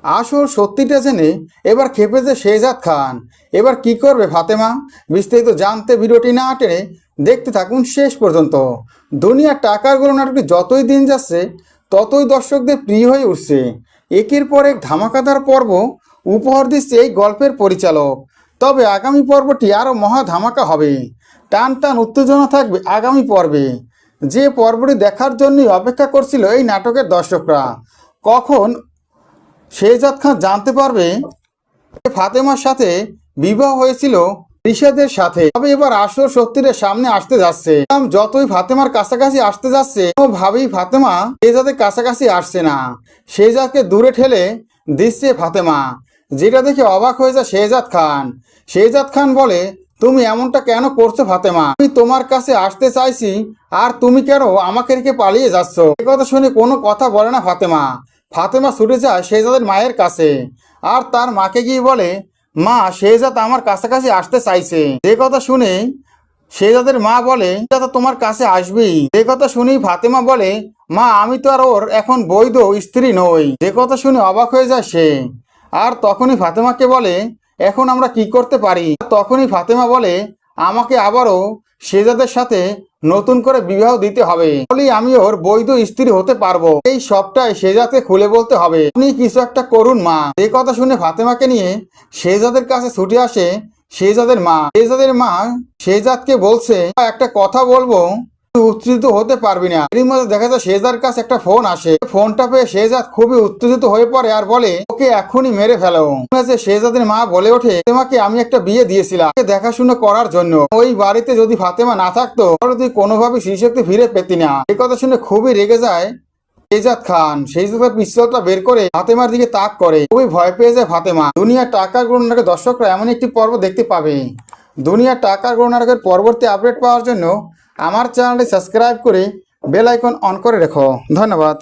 আসল সত্যিটা জেনে এবার খেপেছে শেহজাদ খান। এবার কি করবে ফাতেমা? বিস্তারিত জানতে ভিডিওটি না টেনে দেখতে থাকুন শেষ পর্যন্ত। দুনিয়ার টাকার গোল নাটকটি যতই দিন যাচ্ছে ততই দর্শকদের প্রিয় হয়ে উঠছে। একের পর এক ধামাকাদার পর্ব উপহার দিচ্ছে এই গল্পের পরিচালক। তবে আগামী পর্বটি আরও মহা ধামাকা হবে। টান টান উত্তেজনা থাকবে আগামী পর্বে। যে পর্বটি দেখার জন্যই অপেক্ষা করছিল এই নাটকের দর্শকরা। কখন শেহজাদ খান জানতে পারবে ফাতেমার সাথে বিবাহ হয়েছিল রিশাদের সাথে। তবে এবার আসল সত্যিটা সামনে আসতে যাচ্ছে। যতই ফাতেমার কাছাকাছি আসতে যাচ্ছে কোনোভাবেই ফাতেমা শেহজাদের কাছাকাছি আসছে না। শেহজাদকে দূরে ঠেলে দিচ্ছে ফাতেমা, যেটা দেখে অবাক হয়ে যায় শেহজাদ খান। শেহজাদ খান বলে, তুমি এমনটা কেন করছো ফাতেমা? আমি তোমার কাছে আসতে চাইছি আর তুমি কেন আমাকে রেখে পালিয়ে যাচ্ছ? এ কথা শুনে কোনো কথা বলে না ফাতেমা। ফাতেমা ছুটে যায় শেহজাদের মায়ের কাছে আর তার মাকে গিয়ে বলে, মা, শেহজাদ আমার কাছাকাছি আসতে চাইছে। যে কথা শুনে শেহজাদের মা বলে, শেহজাদ তোমার কাছে আসবেই। যে কথা শুনেই ফাতেমা বলে, মা, আমি তো আর ওর এখন বৈধ স্ত্রী নই। যে কথা শুনে অবাক হয়ে যায় সে। আর তখনই ফাতেমাকে বলে, এখন আমরা কি করতে পারি? তখনই ফাতেমা বলে, আমাকে আবারও শেহজাদের সাথে নতুন করে বিবাহ দিতে হবে, বলেই আমি ওর বৈধ স্ত্রী হতে পারবো। এই সবটাই শেহজাদকে খুলে বলতে হবে। আপনি কিছু একটা করুন মা। এই কথা শুনে ফাতেমাকে নিয়ে শেহজাদের কাছে ছুটে আসে শেহজাদের মা। শেহজাদের মা শেহজাদকে বলছে, একটা কথা বলবো, উত্তেজিত হতে পারবি না। এরই মধ্যে দেখা যায় শেহজাদের কাছে একটা ফোন আসে। ফোনটা পেয়ে শেহজাদ খুবই উত্তেজিত হয়ে পড়ে আর বলে, ওকে এখনই মেরে ফেলো। শেহজাদের মা বলে ওঠে, ফাতেমাকে আমি একটা বিয়ে দিয়েছিলাম দেখাশুনো করার জন্য। ওই বাড়িতে যদি ফাতেমা না থাকতো তাহলে তুই কোনোভাবে স্মৃতিশক্তি ফিরে পেতি না। এই কথা শুনে খুবই রেগে যায় শেহজাদ খান। শেহজাদের পিস্তলটা বের করে ফাতেমার দিকে তাক করে। খুবই ভয় পেয়ে যায় ফাতেমা। দুনিয়ার টাকার গোল নাটকের দর্শকরা এমন একটি পর্ব দেখতে পাবে। দুনিয়ার টাকার গোল নাটকের পরবর্তী আপডেট পাওয়ার জন্য আমার চ্যানেলটি সাবস্ক্রাইব করে বেল আইকন অন করে রেখো। ধন্যবাদ।